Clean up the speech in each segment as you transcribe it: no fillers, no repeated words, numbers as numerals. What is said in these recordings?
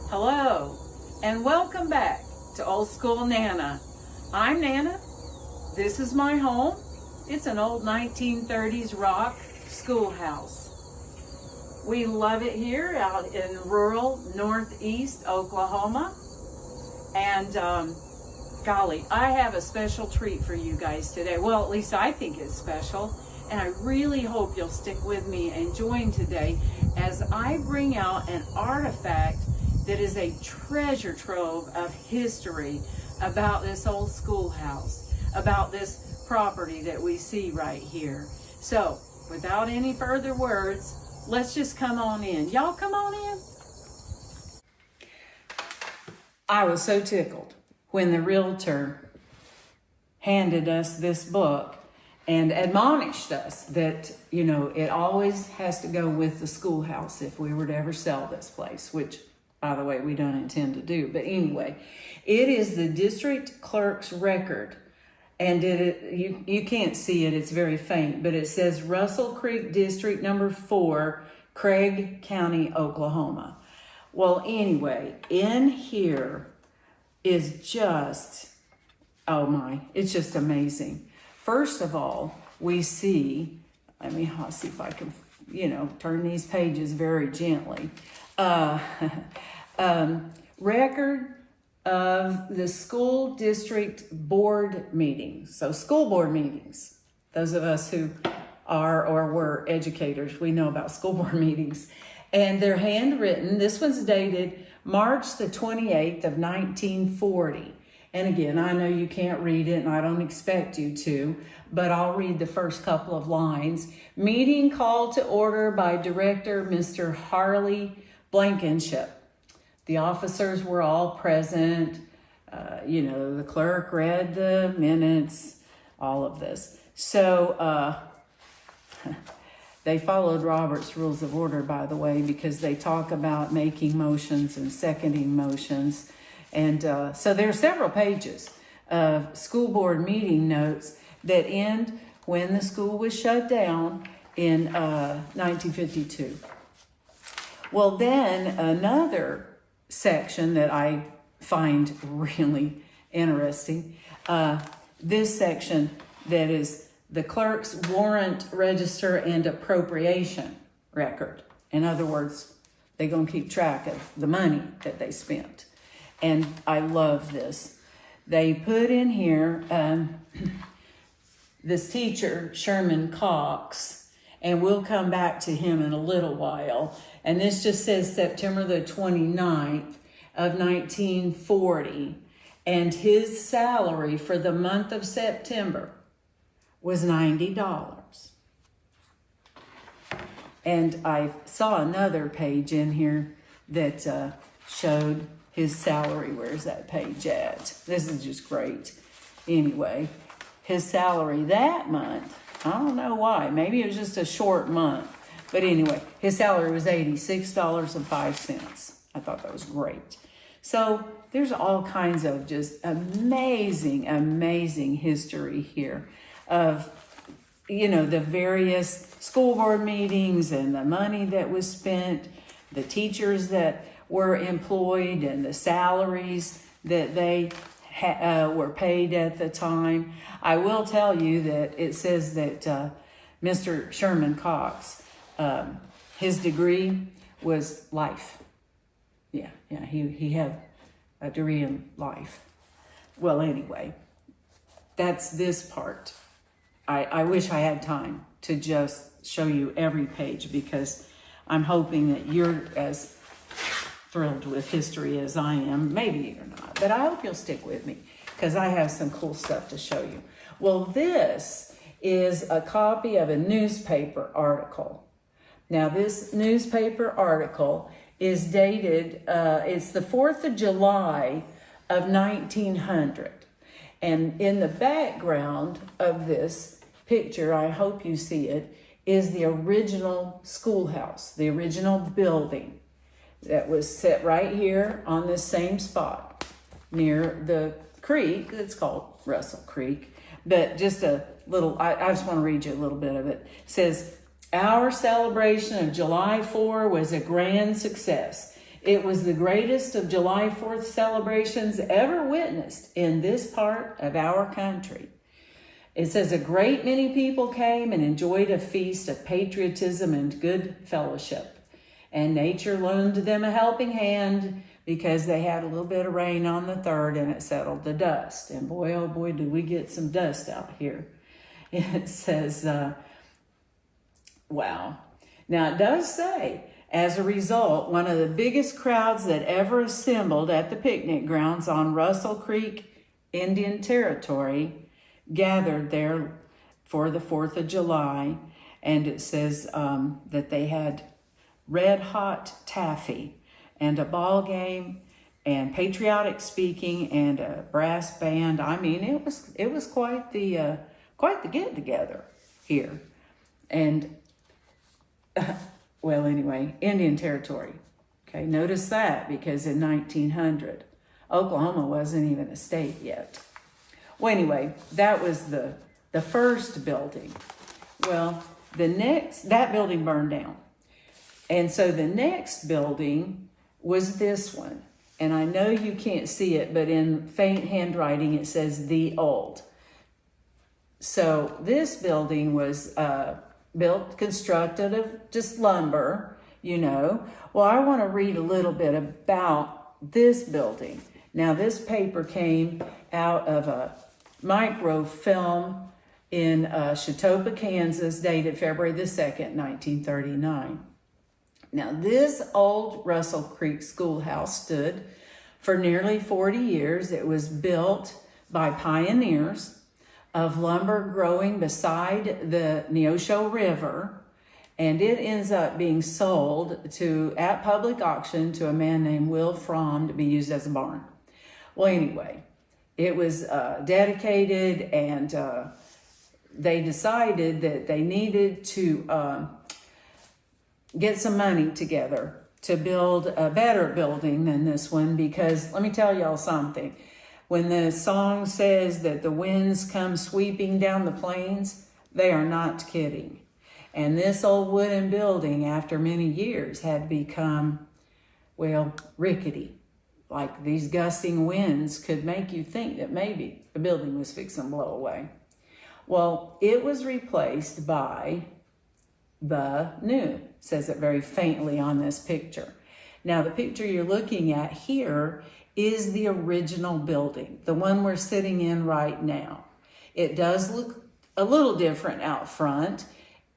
Hello, and welcome back to Old School Nana. I'm Nana. This is my home. It's an old 1930s rock schoolhouse. We love it here out in rural northeast Oklahoma. And golly, I have a special treat for you guys today. Well, at least I think it's special. And I really hope you'll stick with me and join today as I bring out an artifact that is a treasure trove of history about this old schoolhouse, about this property that we see right here. So, without any further words, let's just come on in. Y'all come on in. I was so tickled when the realtor handed us this book and admonished us that, you know, it always has to go with the schoolhouse if we were to ever sell this place, which, by the way, we don't intend to do. But anyway, it is the district clerk's record. And you can't see it, it's very faint, but it says Russell Creek District number 4, Craig County, Oklahoma. Well, anyway, in here is just, oh my, it's just amazing. First of all, we see, I'll see if I can, turn these pages very gently. Record of the school district board meetings. So school board meetings, those of us who are or were educators, we know about school board meetings. And they're handwritten. This one's dated March the 28th of 1940. And again, I know you can't read it and I don't expect you to, but I'll read the first couple of lines. Meeting called to order by Director Mr. Harley Blankenship. The officers were all present. The clerk read the minutes, all of this. So they followed Robert's Rules of Order, by the way, because they talk about making motions and seconding motions. And so there are several pages of school board meeting notes that end when the school was shut down in 1952. Well, then another section that I find really interesting, this section that is the clerk's warrant register and appropriation record. In other words, they're going to keep track of the money that they spent. And I love this. They put in here this teacher, Sherman Cox, and we'll come back to him in a little while. And this just says September the 29th of 1940. And his salary for the month of September was $90. And I saw another page in here that showed his salary. Where's that page at? This is just great. Anyway, his salary that month, I don't know why. Maybe it was just a short month. But anyway, his salary was $86.05. I thought that was great. So there's all kinds of just amazing, amazing history here of, the various school board meetings and the money that was spent, the teachers that were employed and the salaries that they were paid at the time. I will tell you that it says that Mr. Sherman Cox, his degree was life. Yeah, he had a degree in life. Well, anyway, that's this part. I wish I had time to just show you every page because I'm hoping that you're as thrilled with history as I am. Maybe you're not, but I hope you'll stick with me because I have some cool stuff to show you. Well, this is a copy of a newspaper article. Now, this newspaper article is dated, it's the 4th of July of 1900. And in the background of this picture, I hope you see it, is the original schoolhouse, the original building that was set right here on this same spot near the creek that's called Russell Creek. But just a little, I just want to read you a little bit of it. It says, our celebration of July 4 was a grand success. It was the greatest of July 4th celebrations ever witnessed in this part of our country. It says a great many people came and enjoyed a feast of patriotism and good fellowship. And nature loaned them a helping hand because they had a little bit of rain on the 3rd and it settled the dust. And boy, oh boy, did we get some dust out here. It says, wow. Now it does say, as a result, one of the biggest crowds that ever assembled at the picnic grounds on Russell Creek, Indian Territory, gathered there for the 4th of July. And it says that they had red hot taffy and a ball game and patriotic speaking and a brass band. I mean, it was quite the get together here. And well, anyway, Indian Territory. Okay, notice that, because in 1900, Oklahoma wasn't even a state yet. Well, anyway, that was the first building. Well, that building burned down. And so the next building was this one. And I know you can't see it, but in faint handwriting, it says the old. So this building was constructed of just lumber, you know. Well, I want to read a little bit about this building. Now, this paper came out of a microfilm in Chautauqua, Kansas, dated February the 2nd, 1939. Now, this old Russell Creek schoolhouse stood for nearly 40 years. It was built by pioneers of lumber growing beside the Neosho River, and it ends up being sold at public auction to a man named Will Fromm to be used as a barn. Well, anyway, it was dedicated, and they decided that they needed to get some money together to build a better building than this one, because let me tell y'all something. When the song says that the winds come sweeping down the plains, they are not kidding. And this old wooden building, after many years, had become, well, rickety. Like these gusting winds could make you think that maybe the building was fixing to blow away. Well, it was replaced by the new, says it very faintly on this picture. Now, the picture you're looking at here is the original building, the one we're sitting in right now. It does look a little different out front,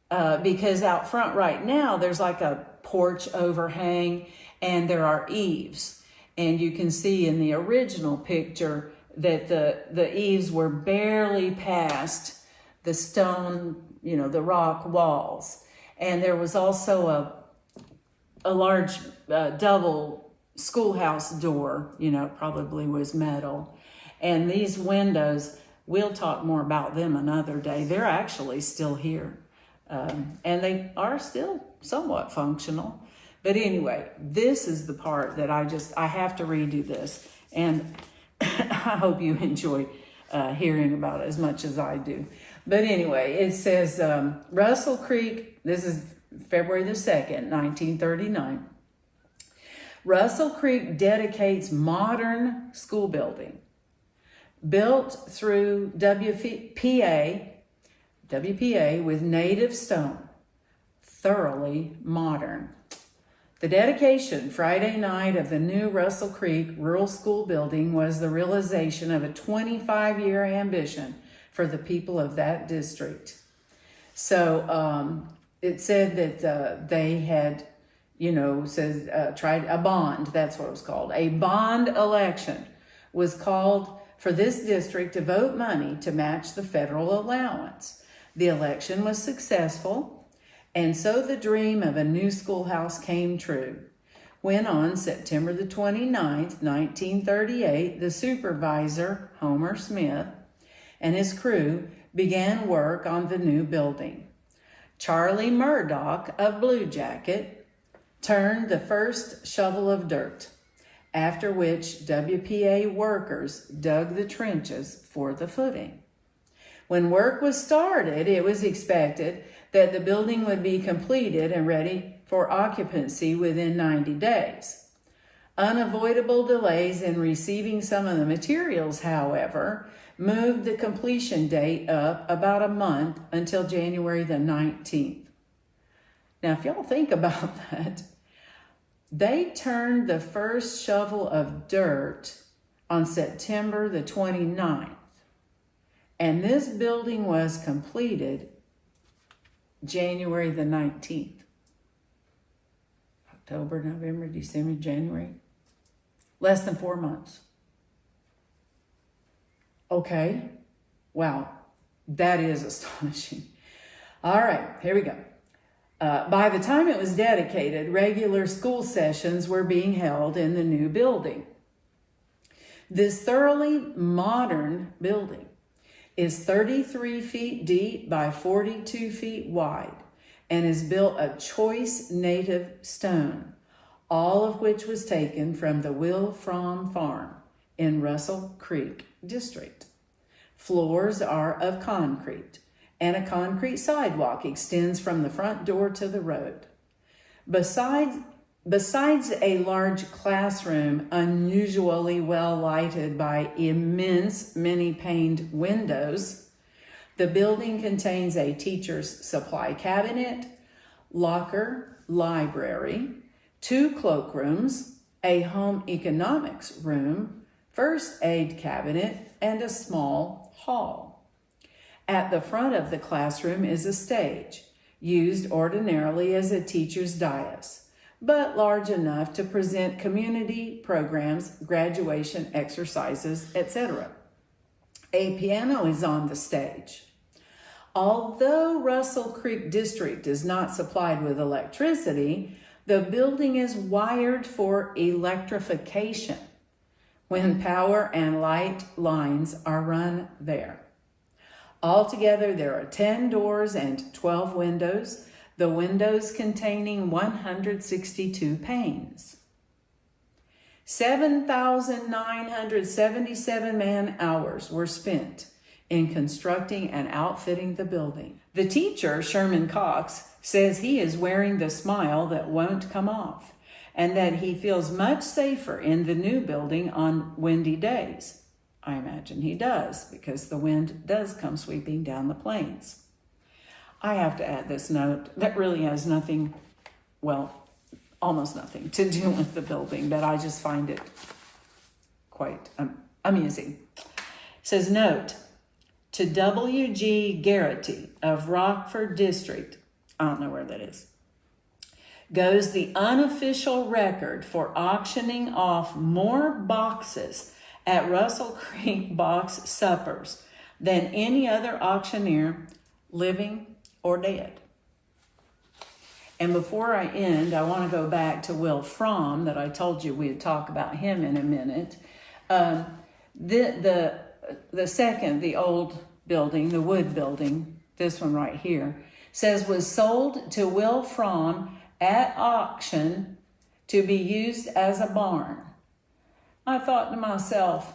because out front right now, there's like a porch overhang and there are eaves. And you can see in the original picture that the eaves were barely past the stone, the rock walls. And there was also a large double schoolhouse door, probably was metal. And these windows, we'll talk more about them another day. They're actually still here. And they are still somewhat functional. But anyway, this is the part that I have to redo this. And I hope you enjoy hearing about it as much as I do. But anyway, it says Russell Creek, this is February the 2nd, 1939. Russell Creek dedicates modern school building built through WPA with native stone, thoroughly modern. The dedication Friday night of the new Russell Creek Rural School Building was the realization of a 25-year ambition for the people of that district. So it said that they had, tried a bond, that's what it was called. A bond election was called for this district to vote money to match the federal allowance. The election was successful, and so the dream of a new schoolhouse came true, when on September the 29th, 1938, the supervisor, Homer Smith, and his crew began work on the new building. Charlie Murdoch of Blue Jacket turned the first shovel of dirt, after which WPA workers dug the trenches for the footing. When work was started, it was expected that the building would be completed and ready for occupancy within 90 days. Unavoidable delays in receiving some of the materials, however, moved the completion date up about a month until January the 19th. Now, if y'all think about that, they turned the first shovel of dirt on September the 29th, and this building was completed January the 19th. October, November, December, January. Less than 4 months. Okay. Wow. That is astonishing. All right, here we go. By the time it was dedicated, regular school sessions were being held in the new building. This thoroughly modern building is 33 feet deep by 42 feet wide and is built of choice native stone, all of which was taken from the Will Fromm Farm in Russell Creek District. Floors are of concrete, and a concrete sidewalk extends from the front door to the road. Besides a large classroom unusually well lighted by immense many-paned windows, the building contains a teacher's supply cabinet, locker, library, 2 cloakrooms, a home economics room, first aid cabinet, and a small hall. At the front of the classroom is a stage, used ordinarily as a teacher's dais, but large enough to present community programs, graduation exercises, etc. A piano is on the stage. Although Russell Creek District is not supplied with electricity, the building is wired for electrification when power and light lines are run there. Altogether, there are 10 doors and 12 windows, the windows containing 162 panes. 7,977 man-hours were spent in constructing and outfitting the building. The teacher, Sherman Cox, says he is wearing the smile that won't come off and that he feels much safer in the new building on windy days. I imagine he does, because the wind does come sweeping down the plains. I have to add this note that really has nothing, well, almost nothing to do with the building, but I just find it quite amusing. It says, note, to W.G. Garrity of Rockford District, I don't know where that is, goes the unofficial record for auctioning off more boxes at Russell Creek box suppers than any other auctioneer, living or dead. And before I end, I want to go back to Will Fromm, that I told you we'd talk about him in a minute. The second, the old building, the wood building, this one right here, says was sold to Will Fromm at auction to be used as a barn. I thought to myself,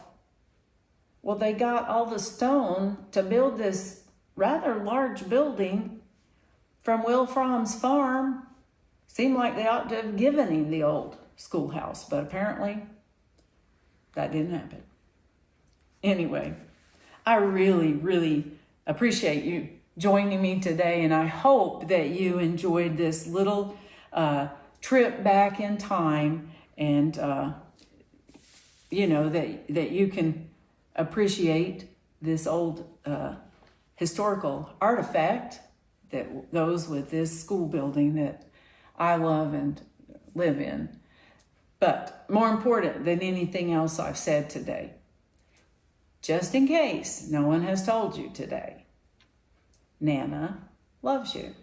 well, they got all the stone to build this rather large building from Will Fromm's farm. Seemed like they ought to have given him the old schoolhouse, but apparently that didn't happen. Anyway, I really, really appreciate you joining me today, and I hope that you enjoyed this little trip back in time, and that you can appreciate this old historical artifact that goes with this school building that I love and live in. But more important than anything else I've said today, just in case no one has told you today, Nana loves you.